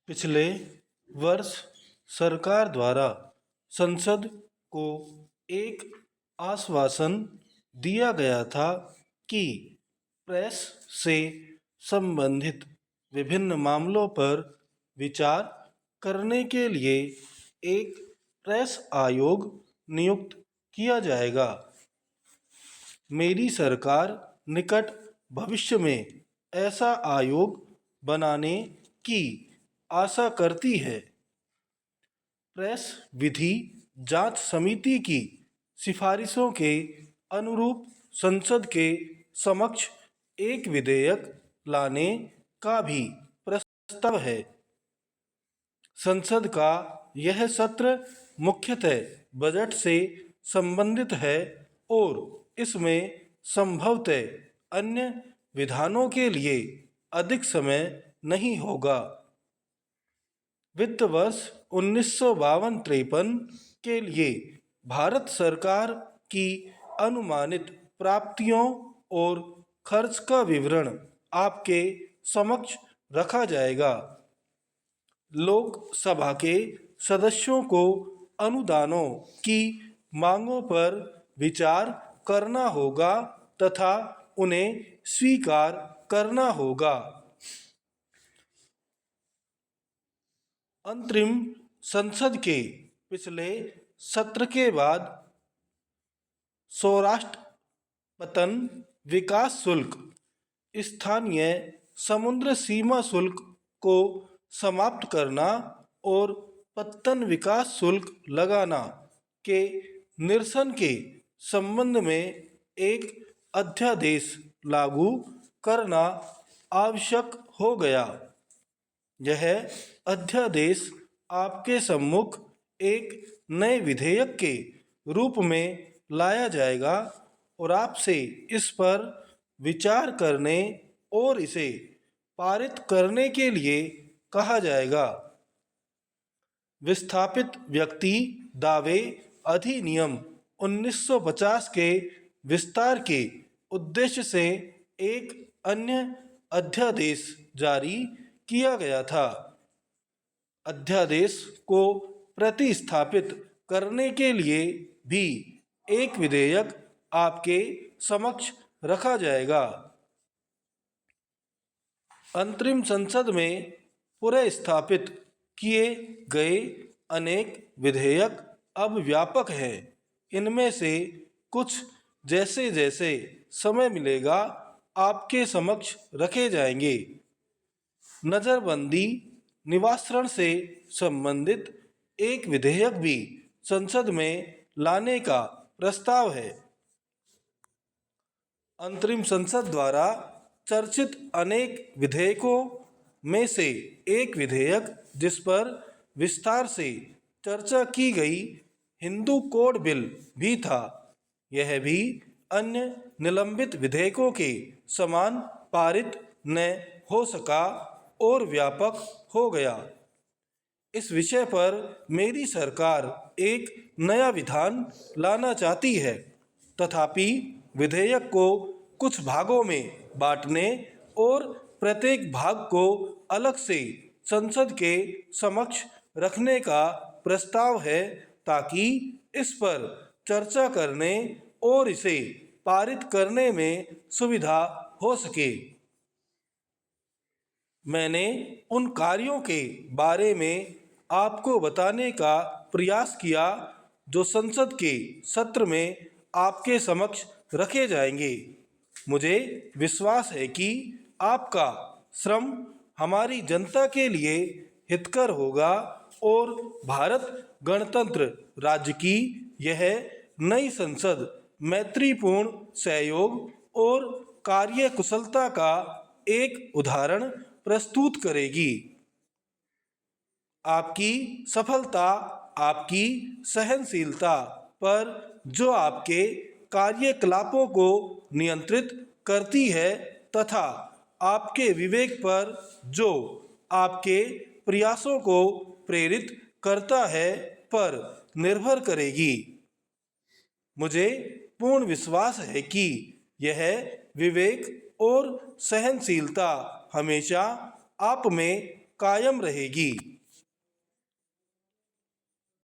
पिछले वर्ष सरकार द्वारा संसद को एक आश्वासन दिया गया था कि प्रेस से संबंधित विभिन्न मामलों पर विचार करने के लिए एक प्रेस आयोग नियुक्त किया जाएगा। मेरी सरकार निकट भविष्य में ऐसा आयोग बनाने की आशा करती है। प्रेस विधि जांच समिति की सिफारिशों के अनुरूप संसद के समक्ष एक विधेयक लाने का भी प्रस्ताव है। संसद का यह सत्र मुख्यतः बजट से संबंधित है और इसमें संभवतः अन्य विधानों के लिए अधिक समय नहीं होगा। वित्त वर्ष 1952-53 के लिए भारत सरकार की अनुमानित प्राप्तियों और खर्च का विवरण आपके समक्ष रखा जाएगा। लोकसभा के सदस्यों को अनुदानों की मांगों पर विचार करना होगा तथा उन्हें स्वीकार करना होगा। अंतरिम संसद के पिछले सत्र के बाद सौराष्ट्र पत्तन विकास शुल्क, स्थानीय समुद्र सीमा शुल्क को समाप्त करना और पत्तन विकास शुल्क लगाना के निरसन के संबंध में एक अध्यादेश लागू करना आवश्यक हो गया। यह अध्यादेश आपके सम्मुख एक नए विधेयक के रूप में लाया जाएगा और आपसे इस पर विचार करने और इसे पारित करने के लिए कहा जाएगा। विस्थापित व्यक्ति दावे अधिनियम 1950 के विस्तार के उद्देश्य से एक अन्य अध्यादेश जारी किया गया था। अध्यादेश को प्रतिस्थापित करने के लिए भी एक विधेयक आपके समक्ष रखा जाएगा। अंतरिम संसद में पुनर्स्थापित किए गए अनेक विधेयक अब व्यापक हैं। इनमें से कुछ जैसे जैसे समय मिलेगा आपके समक्ष रखे जाएंगे। नज़रबंदी निवारण से संबंधित एक विधेयक भी संसद में लाने का प्रस्ताव है। अंतरिम संसद द्वारा चर्चित अनेक विधेयकों में से एक विधेयक जिस पर विस्तार से चर्चा की गई हिंदू कोड बिल भी था। यह भी अन्य निलंबित विधेयकों के समान पारित न हो सका और व्यापक हो गया। इस विषय पर मेरी सरकार एक नया विधान लाना चाहती है, तथापि विधेयक को कुछ भागों में बांटने और प्रत्येक भाग को अलग से संसद के समक्ष रखने का प्रस्ताव है ताकि इस पर चर्चा करने और इसे पारित करने में सुविधा हो सके। मैंने उन कार्यों के बारे में आपको बताने का प्रयास किया जो संसद के सत्र में आपके समक्ष रखे जाएंगे। मुझे विश्वास है कि आपका श्रम हमारी जनता के लिए हितकर होगा और भारत गणतंत्र राज्य की यह नई संसद मैत्रीपूर्ण सहयोग और कार्यकुशलता का एक उदाहरण प्रस्तुत करेगी। आपकी सफलता आपकी सहनशीलता पर जो आपके कार्यकलापों को नियंत्रित करती है तथा आपके विवेक पर जो आपके प्रयासों को प्रेरित करता है पर निर्भर करेगी। मुझे पूर्ण विश्वास है कि यह विवेक और सहनशीलता हमेशा आप में कायम रहेगी।